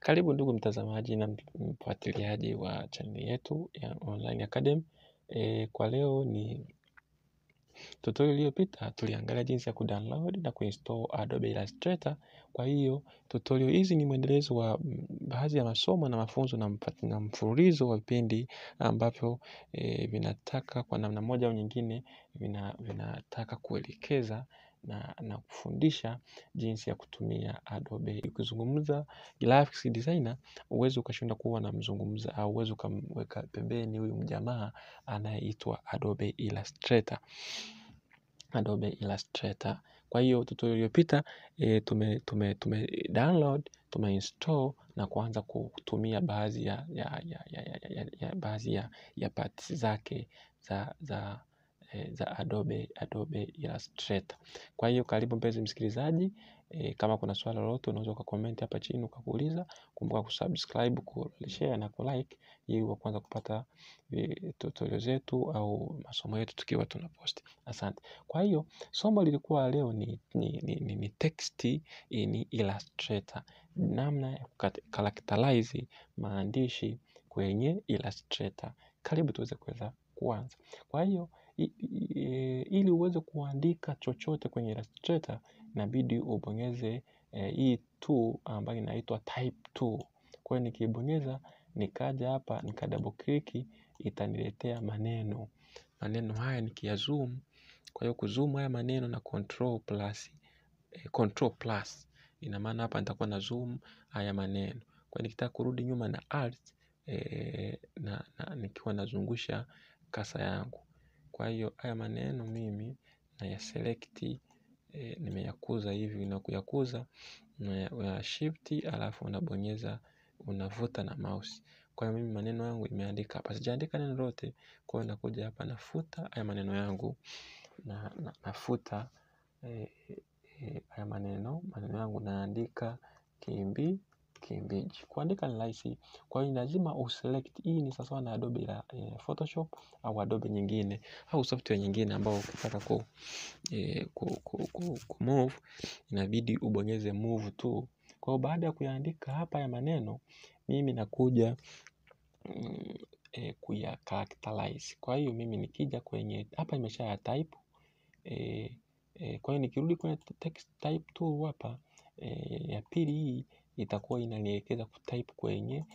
Karibu ndugu mtazamaji na mfuatiliaji wa channel yetu ya Online Academy. Kwa leo ni tutorial iliyopita tuliangalia jinsi ya kudownload na kuinstall Adobe Illustrator. Kwa hiyo tutorial hizi ni mwendelezo wa baadhi ya masomo na mafunzo na mfululizo wa vipindi ambavyo vinataka kwa namna moja au nyingine vinataka kuelekeza na kufundisha jinsi ya kutumia Adobe. Ukizungumza graphics designer, uwezo ukashinda kuwa na mzungumza au uwezo ukamweka pembeni huyu mjamaa anayeitwa Adobe Illustrator. Adobe Illustrator. Kwa hiyo tutorial iliyopita tume download, tume install na kuanza kutumia baadhi ya parts zake za Adobe Illustrator. Kwa hiyo karibu mpenzi msikilizaji, kama kuna swali lolote unaweza kucomment hapa chini ukakuuliza. Kumbuka kusubscribe, kushare na kulike ili uwe kwanza kupata tutorial zetu au masomo yetu tukiwa tunapost. Asante. Kwa hiyo somo lilikuwa leo ni text in Illustrator, namna ya characterize maandishi kwenye Illustrator. Karibu tuweze kuanza. Kwa hiyo ili uweze kuandika chochote kwenye Illustrator inabidi ubonyeze hii tool ambayo inaitwa type tool. Kwa hiyo nikibonyeza nikaja hapa nika double click itaniletea maneno. Maneno haya nikiyazoom, kwa hiyo kuzoom haya maneno na control plus ina maana hapa nitakuwa na zoom haya maneno. Kwa hiyo nikitaka kurudi nyuma na alt na nikiwa nazungusha kasa yangu. Kwa hiyo haya maneno mimi na ya select, nimeyakuza hivi na kuyakuza na shift alafu unabonyeza unavuta na mouse. Kwa hiyo mimi maneno yangu imeandika hapa. Sijaandika neno lolote, kwa hiyo nakuja hapa nafuta haya maneno yangu na nafuta haya maneno yangu naandika Kimbiji. Kuandika ni rahisi. Kwa hiyo lazima uselect. Hii ni sawa na Adobe la Photoshop au Adobe nyingine au software nyingine ambao ukitaka ku move inabidi ubonyeze move tu. Kwa hiyo baada ya kuyaandika hapa ya maneno, mimi nakuja kuya characterize. Kwa hiyo mimi nikija kwenye hapa imesha ya type. Kwa hiyo nikirudi kwenye text type tool hapa, ya pili hii itakuwa inanielekeza kutype kwenye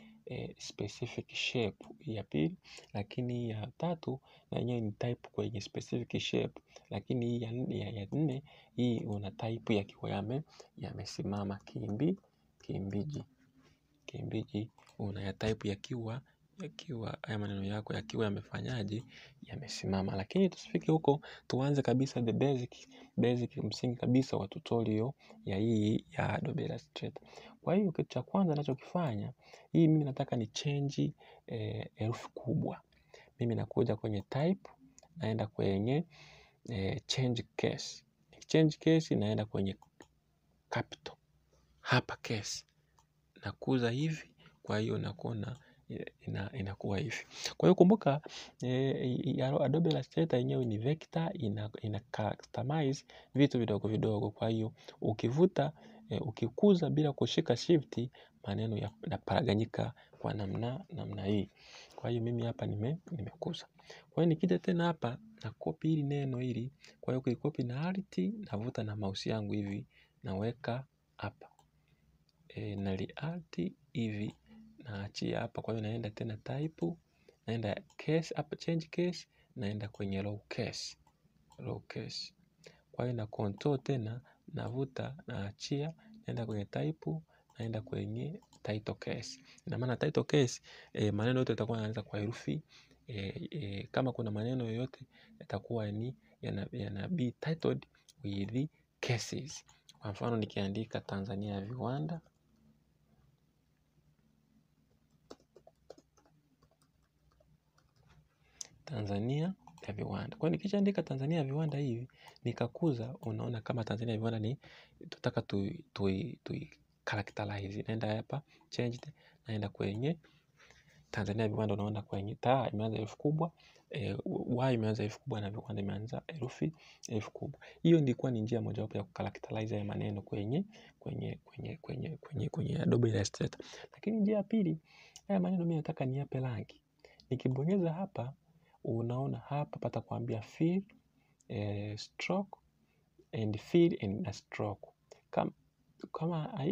specific shape ya pili, lakini ya tatu na yenyewe ni type kwenye specific shape, lakini hii ya nne hii una type yakiwa yamesimama. Kimbiji una ya type yakiwa haya maneno yako yakiwa yamefanyaje, yamesimama. Lakini tusifike huko, tuanze kabisa the basic msingi kabisa wa tutorial ya hii ya Adobe Illustrator. Kwa hiyo kitu cha kwanza ninachokifanya, hii mimi nataka ni change herufi kubwa. Mimi nakuja kwenye type, naenda kwenye change case. Change case naenda kwenye capital. Hapa case nakuza hivi, kwa hiyo nakuona inakuwa hivi. Kwa hiyo kumbuka Adobe Illustrator yenyewe ni vector, ina customize vitu vidogo vidogo. Kwa hiyo ukivuta ukikuza bila kushika shift, maneno yanaparaganyika kwa namna hii. Kwa hiyo mimi hapa nimekuza. Kwa hiyo nikija tena hapa na copy hili neno hili. Kwa hiyo ukikopi na alt navuta na mouse yangu hivi naweka hapa. Na alt hivi naachia hapa. Kwa hiyo naenda tena type, naenda case hapa, change case, naenda kwenye low case. Kwa hiyo na control tena navuta naachia, naenda kwenye type, naenda kwenye title case. Ina maana title case maneno yote yatakuwa yanaanza kwa herufi, kama kuna maneno yoyote yatakuwa yana be titled with cases. Kwa mfano nikiandika Tanzania ya viwanda, Tanzania ya viwanda. Kwa hiyo nikishaandika Tanzania ya viwanda hivi nikakuza, unaona kama Tanzania ya viwanda ni tutaka tu characterize. Naenda hapa change, naenda kwenye Tanzania viwanda unaona kwenye taa imeanza herufi kubwa, Y imeanza herufi kubwa na viwanda imeanza herufi kubwa. Hiyo ilikuwa ni njia mojawapo ya kucharacterize haya maneno kwenye Adobe Illustrator. Lakini njia ya pili, haya maneno mimi nataka niyape rangi. Nikibonyeza hapa, unaona hapa pata kuambia fill, stroke and fill and a stroke. Kama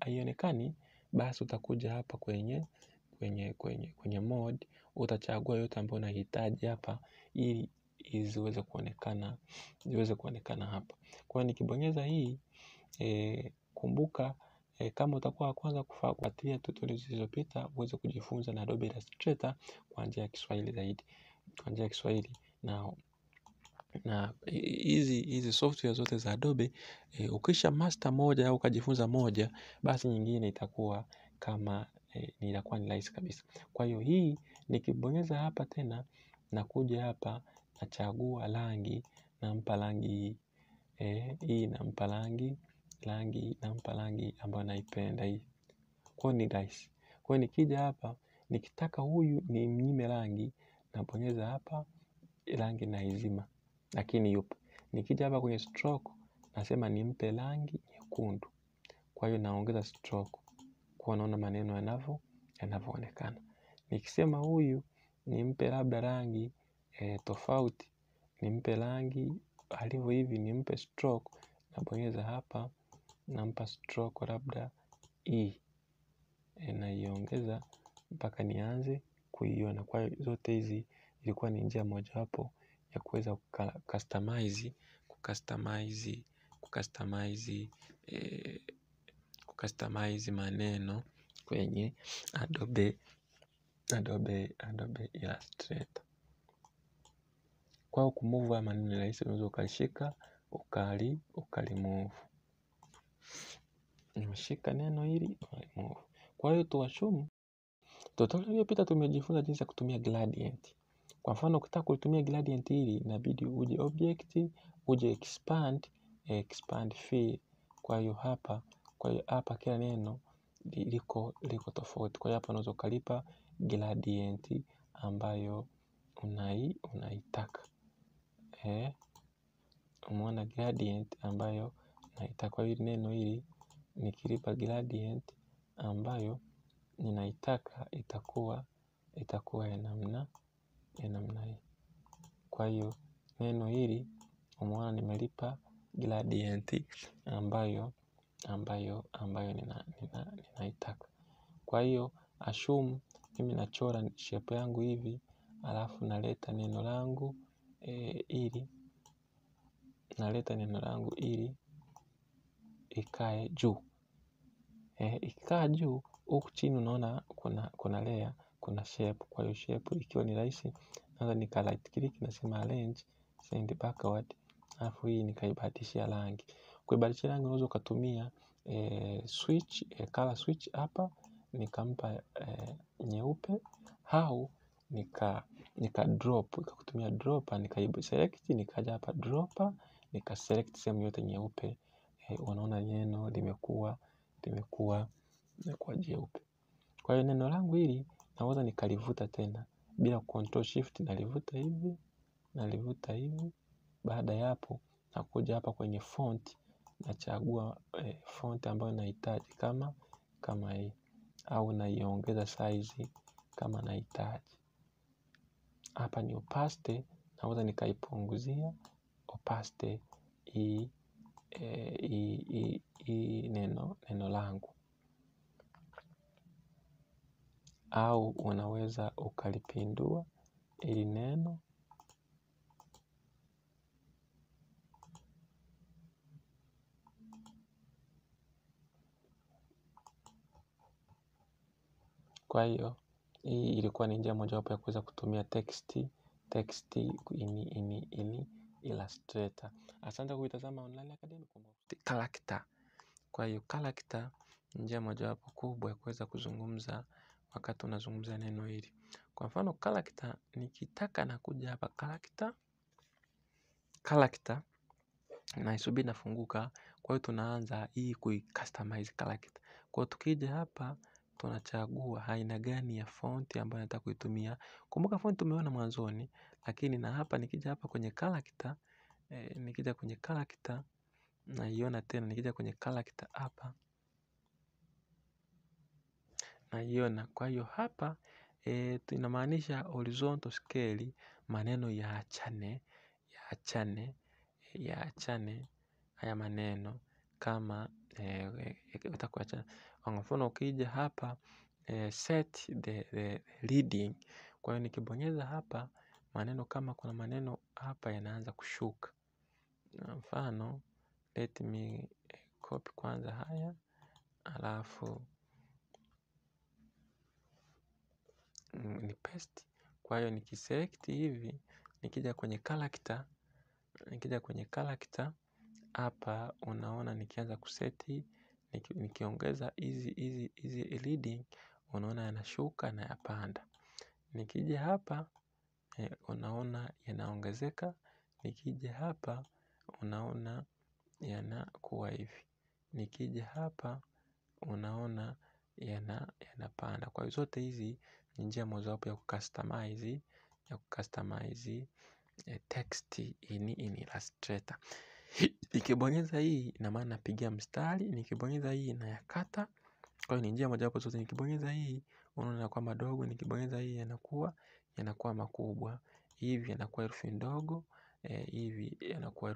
haionekani, basi utakuja hapa kwenye mode, utachagua yote ambayo unahitaji hapa ili ziweze kuonekana hapa. Kwa hiyo nikibonyeza hii, kumbuka kama utakuwa kwanza kufuatilia tutorials zilizopita, uweze kujifunza na Adobe Illustrator kwa njia ya Kiswahili zaidi. Kwa njia ya Kiswahili na hizi software zote za Adobe, ukisha master moja au ukajifunza moja, basi nyingine itakuwa kama itakuwa ni rahisi kabisa. Kwa hiyo hii nikibonyeza hapa tena, nakuja hapa nachagua rangi, nampa rangi hii, nampa rangi ambayo naipenda hii. Kwa hiyo ni rahisi. Kwa hiyo nikija hapa, nikitaka huyu ni mnyime rangi, nabonyeza hapa rangi naizima, lakini yupo. Nikija hapa kwenye stroke, nasema nimpe rangi nyekundu. Kwa hiyo naongeza stroke, kwa naona maneno yanavyoonekana. Nikisema huyu nimpe labda rangi tofauti, nimpe rangi alivyo hivi, nimpe stroke, nabonyeza hapa, nampa stroke labda hii, naiongeza mpaka nianze kuiona. Kwa hiyo zote hizi ilikuwa ni njia mojawapo ya kuweza kucustomize maneno kwenye Adobe Illustrator. Kwa kumove haya maneno ni rahisi, unaweza ukashika ukalimove. Nimeshika neno hili ukalimove. Kwa hiyo tuassume tutorial iliyopita tumejifunza jinsi ya kutumia gradient. Kwa mfano ukitaka kutumia gradient hili inabidi uje object, uje expand fill. Kwa hiyo hapa kila neno liko tofauti. Kwa hiyo hapa unaweza ukalipa gradient ambayo unaitaka. Umeona gradient ambayo unaitaka. Kwa hiyo neno hili nikilipa gradient ambayo ninaitaka, itakuwa ya namna hii. Kwa hiyo neno hili umeona nimelipa gradient ambayo ninaitaka. Kwa hiyo assume mimi nachora shape yangu hivi, alafu naleta neno langu ili ikae juu. Ikikaa juu, huku chini unaona kuna layer, kuna shape. Kwa hiyo shape ikiwa ni rahisi, naweza nika right click nasema arrange, send backward, alafu hii nikaibadilishia rangi. Kuibadilishia rangi unaweza ukatumia switch, color switch hapa, nikampa nyeupe, au nika drop, kutumia dropper, select, nikaja hapa dropper, nika select sehemu yote nyeupe. Unaona neno limekuwa jeupe. Kwa hiyo neno langu hili naweza nikalivuta tena bila control shift, nalivuta hivi. Baada ya hapo nakuja hapa kwenye font, nachagua font ambayo nahitaji kama hii, au naiongeza size kama nahitaji. Hapa ni opacity, naweza nikaipunguzia opacity hii neno langu, au unaweza ukalipindua ili neno. Kwa hiyo hii ilikuwa ni njia mojawapo ya kuweza kutumia text in Illustrator. Asante kuitazama Online Academy. Character. Kwa hiyo character ni njia mojawapo kubwa ya kuweza kuzungumza wakati unazungumza neno hili. Kwa mfano character, nikitaka nakuja hapa character na isubiri nafunguka. Kwa hiyo tunaanza hii kuicustomize character. Kwa hiyo tukija hapa tunachagua aina gani ya font ambayo nataka kuitumia. Kumbuka font tumeona mwanzoni, lakini na hapa nikija hapa kwenye character, nikija kwenye character naiona tena, nikija kwenye character hapa naiona. Kwa hiyo hapa tunamaanisha horizontal scale, maneno yaachane haya maneno kama itakuacha. Kwa mfano ukija hapa set the reading. Kwa hiyo nikibonyeza hapa maneno, kama kuna maneno hapa yanaanza kushuka. Mfano let me copy kwanza haya, alafu ni paste. Kwa hiyo nikiselect hivi, nikija kwenye character hapa unaona nikianza kuseti, nikiongeza hizi reading unaona yanashuka na yapanda. Nikija hapa unaona yanaongezeka, nikija hapa unaona yanakuwa hivi, nikija hapa unaona yanapanda. Kwa hiyo zote hizi ni njia mojawapo ya kucustomize text in Illustrator. Nikibonyeza hii ina maana napigia mstari, nikibonyeza hii nayakata. Kwa hiyo ni njia mojawapo zote. Nikibonyeza hii unaona yanakuwa madogo, nikibonyeza hii yanakuwa makubwa. Hivi yanakuwa herufi ndogo, hivi yanakuwa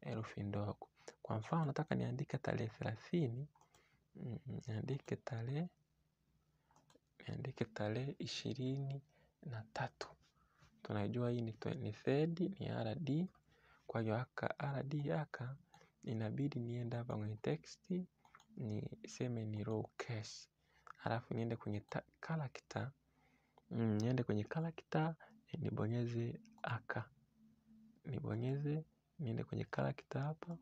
herufi ndogo. Kwa mfano nataka niandike tarehe 30, niandike tarehe 23. Tunajua hii ni third, ni RD. Kwa hiyo RD haka inabidi niende hapa kwenye text, niseme ni row case. Alafu niende kwenye character, nibonyeze aka. Niende kwenye character hapa.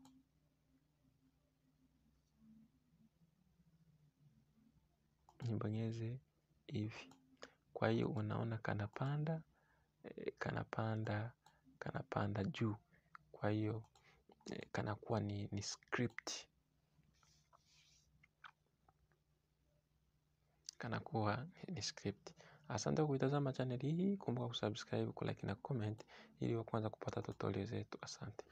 Nibonyeze hivi. Kwa hiyo unaona kanapanda juu. Kwa hiyo kanakuwa ni script. Asante kwa kuitazama channel hii. Kumbuka kusubscribe, kulike na comment ili wa kwanza kupata tutorial zetu. Asante.